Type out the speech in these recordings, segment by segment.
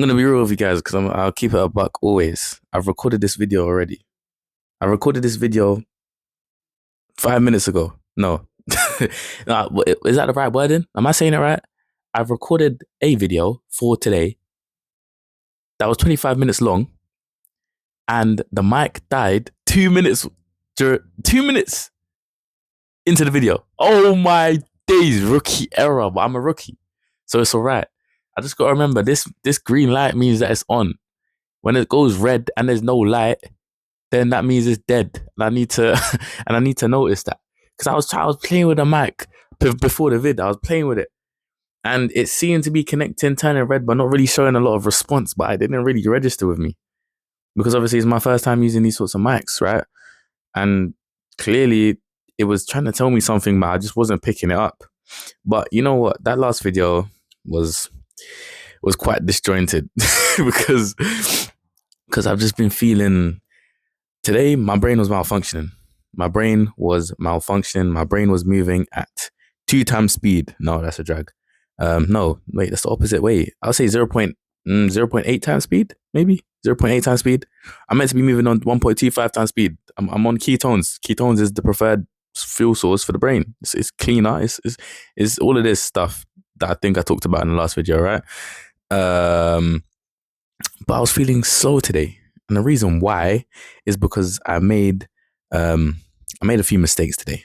gonna be real with you guys because I'll keep it a buck always. I've recorded this video already. I recorded this video 5 minutes ago. No, no, is that the right wording? Am I saying it right? I've recorded a video for today that was 25 minutes long, and the mic died 2 minutes. 2 minutes into the video. Oh my days, rookie error! But I'm a rookie, so it's all right. I just gotta remember this green light means that it's on. When it goes red and there's no light, then that means it's dead. And I need to and I need to notice that. Because I was playing with the mic before the vid. I was playing with it. And it seemed to be connecting, turning red, but not really showing a lot of response. But it didn't really register with me. Because obviously it's my first time using these sorts of mics, right? And clearly it was trying to tell me something, but I just wasn't picking it up. But you know what? That last video was quite disjointed because I've just been feeling today my brain was malfunctioning. My brain was malfunctioning. My brain was moving at 2 times speed. No, that's a drag. No, wait, that's the opposite way. I'll say 0.8 times speed, maybe 0.8 times speed. I'm meant to be moving on 1.25 times speed. I'm on ketones. Ketones is the preferred fuel source for the brain. It's cleaner. It's all of this stuff that I think I talked about in the last video, right? But I was feeling slow today. And the reason why is because I made a few mistakes today.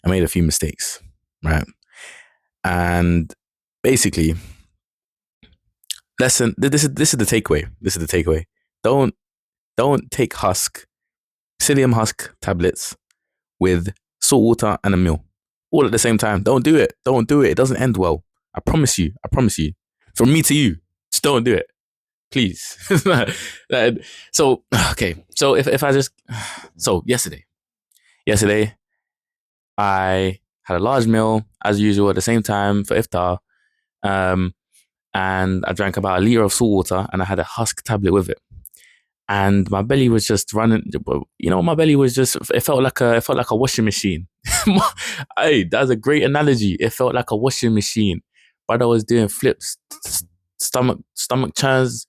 I made a few mistakes, right? And basically, lesson. This is the takeaway. This is the takeaway. Don't take psyllium husk tablets with salt water and a meal all at the same time. Don't do it. Don't do it. It doesn't end well. I promise you. I promise you. From me to you, just don't do it. Please. So okay. So if I just yesterday I had a large meal as usual at the same time for iftar, and I drank about a liter of salt water and I had a husk tablet with it. And my belly was just running. You know, my belly was just. It felt like a washing machine. Hey, that's a great analogy. It felt like a washing machine. But I was doing flips, stomach churns,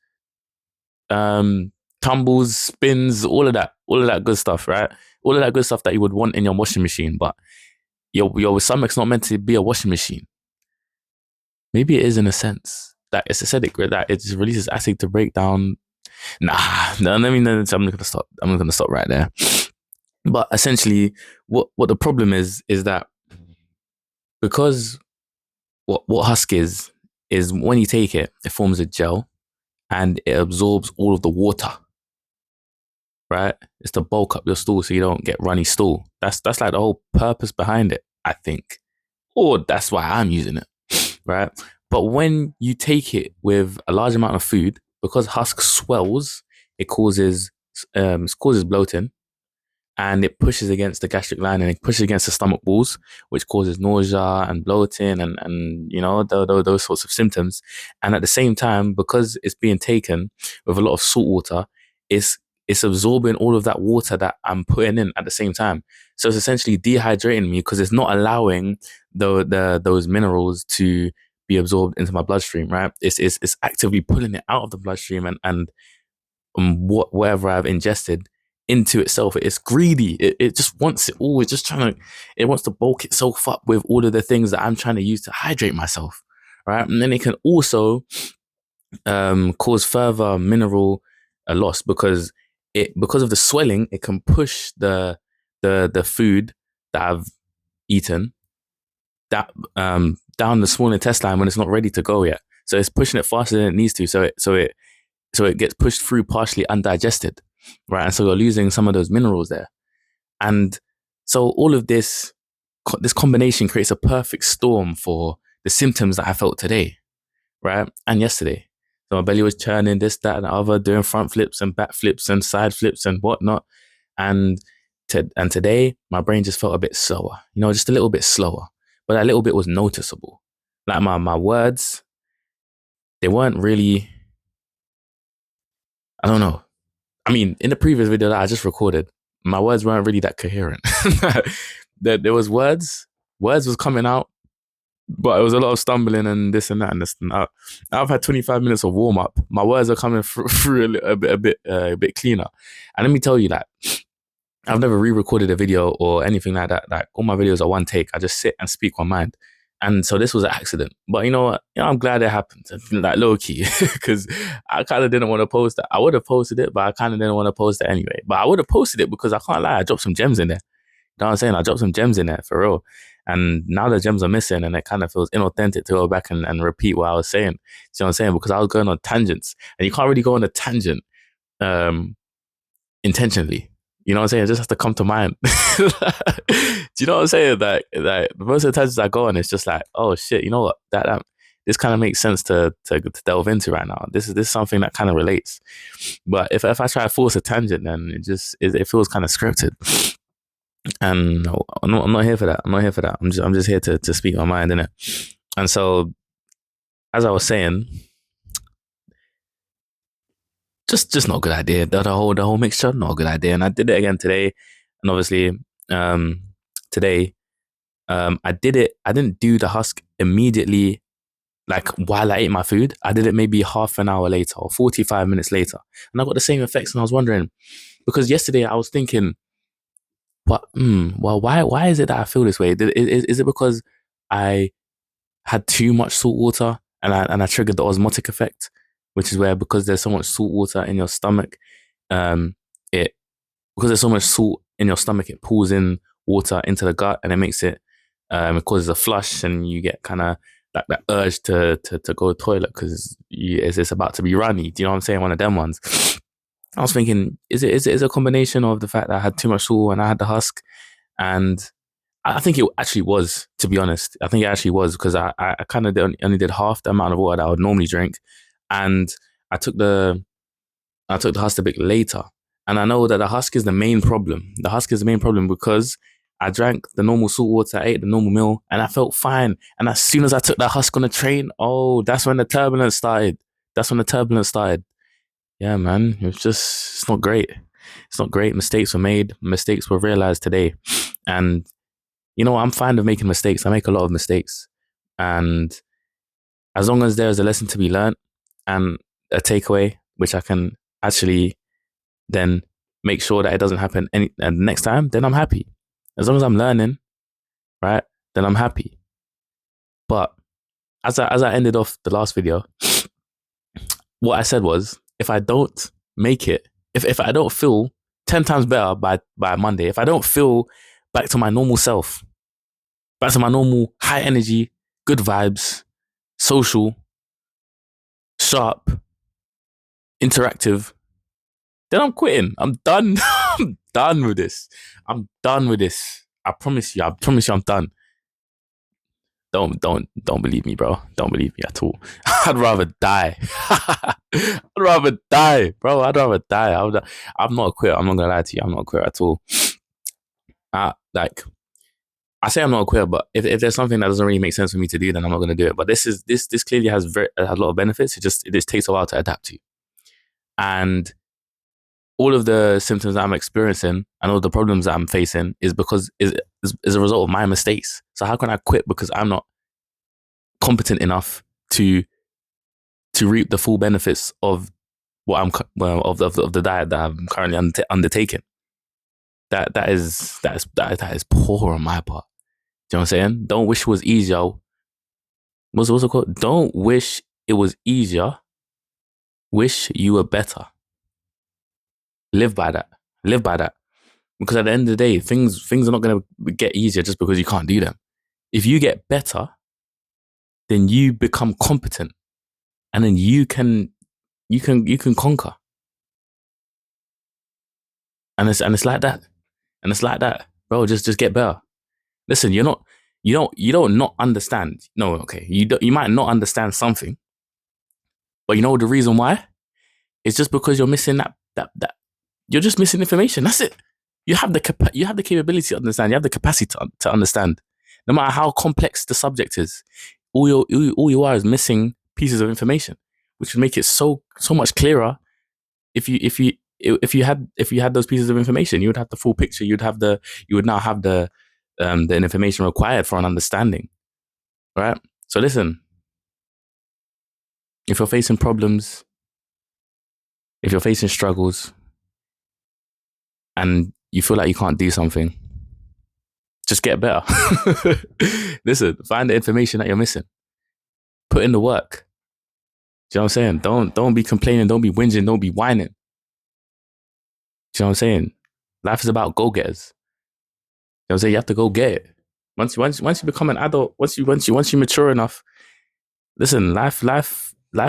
tumbles, spins, all of that good stuff, right? All of that good stuff that you would want in your washing machine. But your stomach's not meant to be a washing machine. Maybe it is in a sense that it's acidic, right? That it just releases acid to break down. No, I mean, I'm gonna stop. I'm gonna stop right there. But essentially, what the problem is that because what husk is when you take it, it forms a gel and it absorbs all of the water. Right? It's to bulk up your stool so you don't get runny stool. That's like the whole purpose behind it, I think. Or that's why I'm using it. Right? But when you take it with a large amount of food, because husk swells, it causes bloating, and it pushes against the gastric lining, it pushes against the stomach walls, which causes nausea and bloating and you know those sorts of symptoms. And at the same time, because it's being taken with a lot of salt water, it's absorbing all of that water that I'm putting in at the same time. So it's essentially dehydrating me because it's not allowing those minerals to be absorbed into my bloodstream, right? It's actively pulling it out of the bloodstream and whatever I've ingested into itself. It's greedy. It just wants it all. It's just it wants to bulk itself up with all of the things that I'm trying to use to hydrate myself, right? And then it can also cause further mineral loss because of the swelling, it can push the food that I've eaten that down the small intestine when it's not ready to go yet. So it's pushing it faster than it needs to. So it gets pushed through partially undigested, right? And so you're losing some of those minerals there. And so all of this combination creates a perfect storm for the symptoms that I felt today, right? And yesterday. So my belly was churning, this, that, and the other, doing front flips and back flips and side flips and whatnot. And today, my brain just felt a bit slower, you know, just a little bit slower. But that little bit was noticeable. Like my words, they weren't really, I don't know. I mean, in the previous video that I just recorded, my words weren't really that coherent. There was words was coming out, But it was a lot of stumbling and this and that and this and that. Now I've had 25 minutes of warm up. My words are coming through a bit cleaner. And let me tell you that I've never re-recorded a video or anything like that. Like all my videos are one take. I just sit and speak my mind. And so this was an accident. But you know what? I'm glad it happened. Like low key. Because I kind of didn't want to post it. I would have posted it, but I kind of didn't want to post it anyway. But I would have posted it because I can't lie, I dropped some gems in there. You know what I'm saying? I dropped some gems in there for real. And now the gems are missing and it kind of feels inauthentic to go back and repeat what I was saying. See what I'm saying? Because I was going on tangents. And you can't really go on a tangent um intentionally. You know what I'm saying? It just has to come to mind. Do you know what I'm saying? Like most of the times I go on, it's just like, oh shit, you know what? That this kind of makes sense to delve into right now. This is something that kind of relates. But if I try to force a tangent, then it feels kind of scripted. And I'm not here for that. I'm not here for that. I'm just here to speak my mind, innit? And so, as I was saying, just not a good idea. The whole mixture, not a good idea. And I did it again today, and obviously, um, today, I did it. I didn't do the husk immediately, like while I ate my food. I did it maybe half an hour later or 45 minutes later, and I got the same effects. And I was wondering because yesterday I was thinking, what? Well, why is it that I feel this way? Is it because I had too much salt water and I triggered the osmotic effect, which is where because there's so much salt water in your stomach, um, it because there's so much salt in your stomach, it pulls in water into the gut and it makes it causes a flush and you get kind of like that urge to go to the toilet because it's about to be runny. Do you know what I'm saying? One of them ones. I was thinking, is it a combination of the fact that I had too much salt and I had the husk, and I think it actually was, to be honest. I think it actually was because I kind of only did half the amount of water that I would normally drink, and I took the I took the husk a bit later, and I know that the husk is the main problem. The husk is the main problem because I drank the normal salt water, I ate the normal meal, and I felt fine. And as soon as I took that husk on the train, oh, that's when the turbulence started. That's when the turbulence started. Yeah, man, it's not great. It's not great. Mistakes were made. Mistakes were realized today, and you know, I'm fine with making mistakes. I make a lot of mistakes. And as long as there's a lesson to be learned and a takeaway, which I can actually then make sure that it doesn't happen any and next time, then I'm happy. As long as I'm learning, right, then I'm happy. But as I ended off the last video, what I said was if I don't make it, if I don't feel 10 times better by Monday, if I don't feel back to my normal self, back to my normal high energy, good vibes, social, sharp, interactive, then I'm quitting. I'm done. I'm done with this. I'm done with this. I promise you. I promise you I'm done. Don't believe me, bro. Don't believe me at all. I'd rather die. I'd rather die, bro. I'd rather die. I'm not a quitter. I'm not gonna lie to you. I'm not a quitter at all. Like I say I'm not a quitter, but if there's something that doesn't really make sense for me to do, then I'm not going to do it. But this clearly has a lot of benefits. It just takes a while to adapt to, and all of the symptoms that I'm experiencing and all the problems that I'm facing is because is a result of my mistakes. So how can I quit because I'm not competent enough to reap the full benefits of what I'm of the diet that I'm currently undertaking? That is poor on my part. Do you know what I'm saying? Don't wish it was easier. What's it called? Don't wish it was easier. Wish you were better. Live by that. Live by that. Because at the end of the day, things are not going to get easier just because you can't do them. If you get better, then you become competent, and then you can conquer. And it's like that. And it's like that, bro. Just get better. Listen, you don't not understand. No, okay, you might not understand something, but you know the reason why? It's just because you're missing that you're just missing information. That's it. You have the capability to understand. You have the capacity to understand. No matter how complex the subject is, all you are is missing pieces of information, which would make it so much clearer if you had those pieces of information. You would have the full picture. You would now have the information required for an understanding. right? So listen, if you're facing problems, if you're facing struggles, and you feel like you can't do something, just get better. Listen, find the information that you're missing. Put in the work. Do you know what I'm saying? Don't be complaining, don't be whinging, don't be whining. Do you know what I'm saying? Life is about go-getters. You know what I'm saying? You have to go get it. Once you become an adult, once you mature enough, listen, life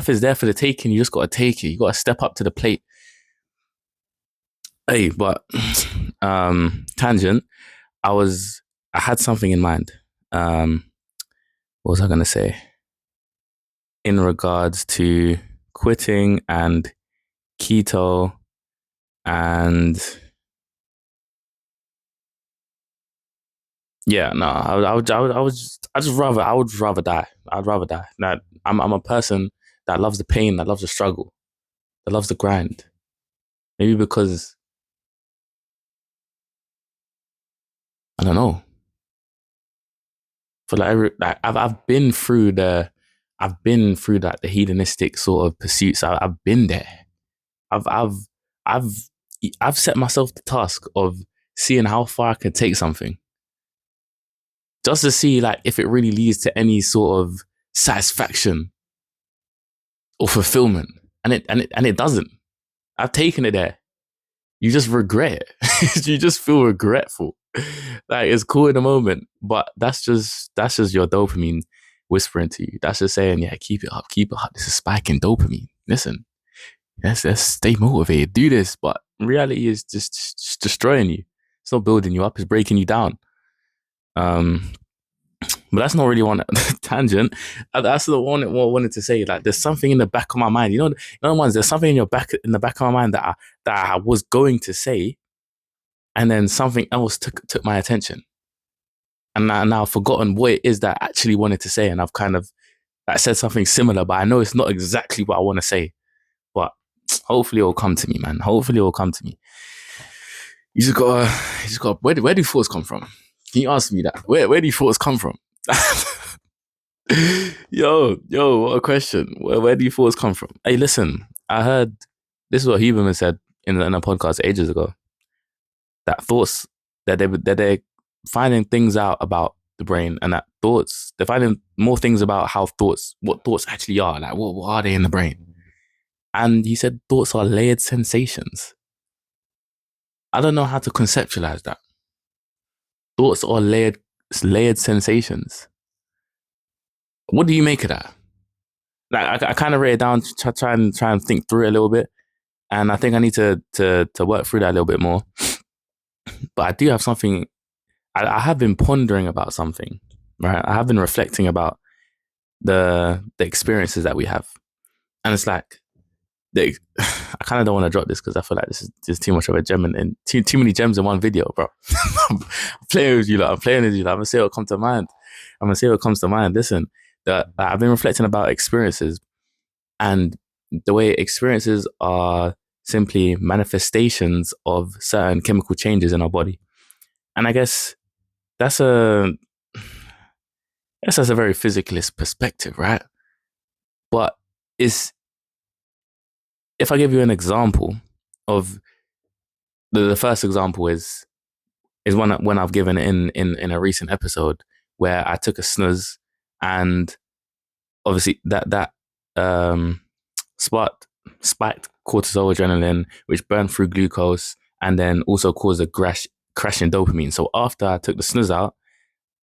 is there for the taking. You just gotta take it. You gotta step up to the plate. Hey, but tangent. I was I had something in mind. Um, what was I gonna say? In regards to quitting and keto and yeah, no, I would rather die. I'd rather die. That I'm a person that loves the pain, that loves the struggle, that loves the grind. Maybe because I don't know. For like I've been through that the hedonistic sort of pursuits. I've been there. I've I've I've I've set myself the task of seeing how far I can take something, just to see like if it really leads to any sort of satisfaction or fulfillment. And it doesn't. I've taken it there. You just regret it. You just feel regretful. Like it's cool in the moment, but that's just your dopamine whispering to you. That's just saying, yeah, keep it up, keep it up. This is spiking dopamine. Listen, let's stay motivated, do this. But in reality, is just destroying you. It's not building you up. It's breaking you down. Um, but that's not really one tangent. That's the one that I wanted to say. Like, there's something in the back of my mind. You know, ones. There's something in the back of my mind that I was going to say, and then something else took my attention, and now I've forgotten what it is that I actually wanted to say, and I've kind of like, said something similar, but I know it's not exactly what I want to say. But hopefully, it'll come to me, man. Hopefully, it'll come to me. You just got. Where do thoughts come from? Can you answer me that? Where do thoughts come from? Yo, what a question. Where do you thoughts come from? Hey, listen, I heard this is what Huberman said in a podcast ages ago. That thoughts that they're finding things out about the brain, and that thoughts they're finding more things about what thoughts actually are. Like what are they in the brain? And he said thoughts are layered sensations. I don't know how to conceptualize that. Thoughts are layered sensations. What do you make of that? Like I kind of wrote it down to try and think through it a little bit. And I think I need to work through that a little bit more. But I do have something. I have been pondering about something, right? I have been reflecting about the experiences that we have, and it's like I kind of don't want to drop this because I feel like this is just too much of a gem and too many gems in one video, bro. I'm playing with you, like I'm playing with you. Like, I'm gonna say what comes to mind. I'm gonna say what comes to mind. Listen, that I've been reflecting about experiences and the way experiences are simply manifestations of certain chemical changes in our body. And I guess that's a that's a very physicalist perspective, right? But is if I give you an example of the first example is one when I've given in a recent episode where I took a snooze and obviously that um sparked spiked cortisol, adrenaline, which burned through glucose and then also caused a crash in dopamine. So after I took the snooze out,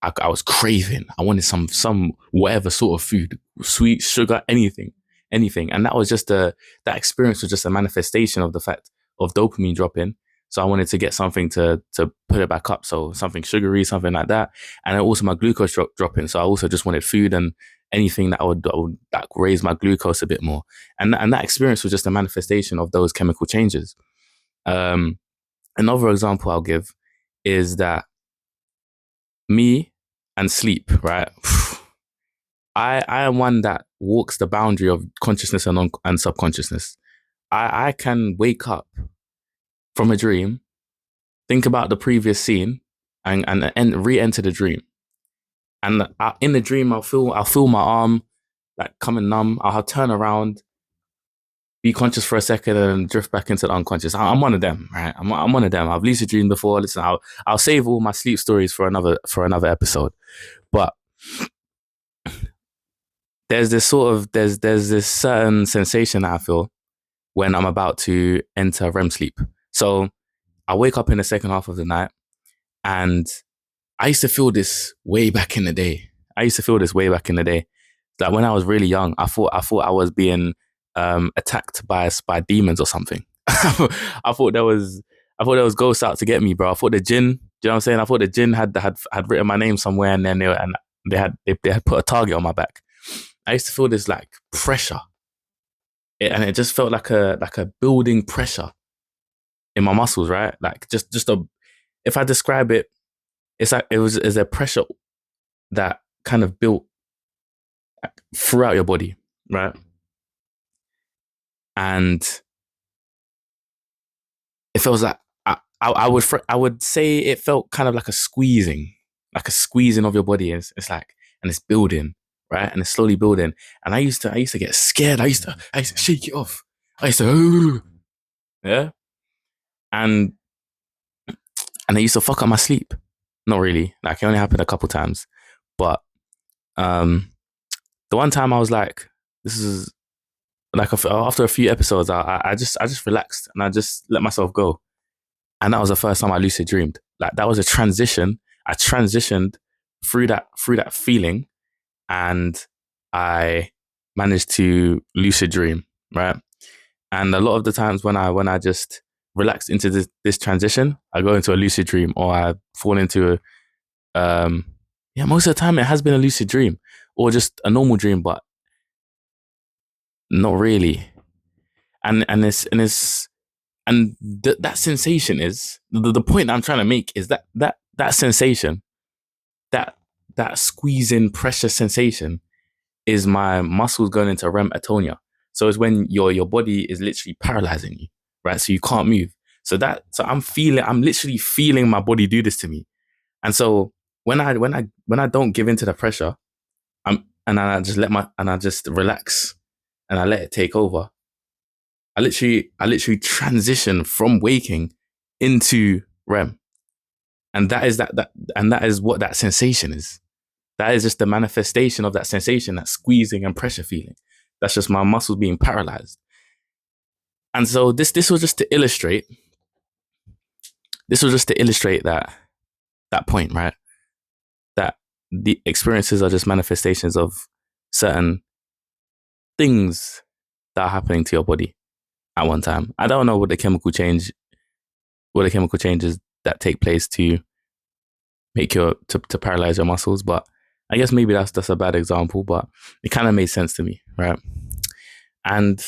I was craving. I wanted some whatever sort of food, sweet, sugar, anything. And that was just that experience was just a manifestation of the fact of dopamine dropping. So I wanted to get something to put it back up. So something sugary, something like that. And then also my glucose dropping. So I also just wanted food and anything that would like raise my glucose a bit more. And that experience was just a manifestation of those chemical changes. Um, Another example I'll give is that me and sleep, right? I am one that walks the boundary of consciousness and subconsciousness. I can wake up from a dream, think about the previous scene, and re-enter the dream. And in the dream, I'll feel my arm like coming numb. I'll turn around, be conscious for a second, and drift back into the unconscious. I'm one of them, right? I'm one of them. I've lucid dreamed before. Listen, I'll save all my sleep stories for another episode. But there's this sort of there's this certain sensation that I feel when I'm about to enter REM sleep. So I wake up in the second half of the night, and I used to feel this way back in the day. I used to feel this way back in the day. Like when I was really young, I thought I was being attacked by demons or something. I thought there was ghosts out to get me, bro. I thought the jinn, you know what I'm saying? I thought the jinn had written my name somewhere, and then they had put a target on my back. I used to feel this like pressure, and it just felt like a building pressure in my muscles, right? Like just a, if I describe it, it's like it's a pressure that kind of built throughout your body, right? And it feels like I would say it felt kind of like a squeezing of your body. It's like, and it's building, right? And it's slowly building. And I used to get scared. I used to shake it off. I used to, "Ooh," yeah, and and it used to fuck up my sleep. Not really. Like it only happened a couple times, but um, the one time I was like, this is like after a few episodes, I just relaxed and I just let myself go. And that was the first time I lucid dreamed. Like that was a transition. I transitioned through that feeling, and I managed to lucid dream, right? And a lot of the times when I just relax into this transition, I go into a lucid dream, or I fall into yeah, most of the time it has been a lucid dream or just a normal dream, but not really. And that sensation is the point that I'm trying to make is that sensation, that that squeezing pressure sensation is my muscles going into REM atonia. So it's when your body is literally paralyzing you, right? So you can't move. So I'm literally feeling my body do this to me. And so when I don't give into the pressure, and I just relax and I let it take over. I literally transition from waking into REM. And that is what that sensation is. That is just the manifestation of that sensation, that squeezing and pressure feeling. That's just my muscles being paralyzed. And so this was just to illustrate. This was just to illustrate that point, right? That the experiences are just manifestations of certain things that are happening to your body at one time. I don't know what the chemical changes that take place to make to paralyze your muscles, but I guess maybe that's a bad example, but it kind of made sense to me, right? And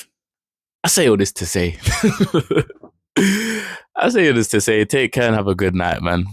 I say all this to say, I say all this to say, take care and have a good night, man.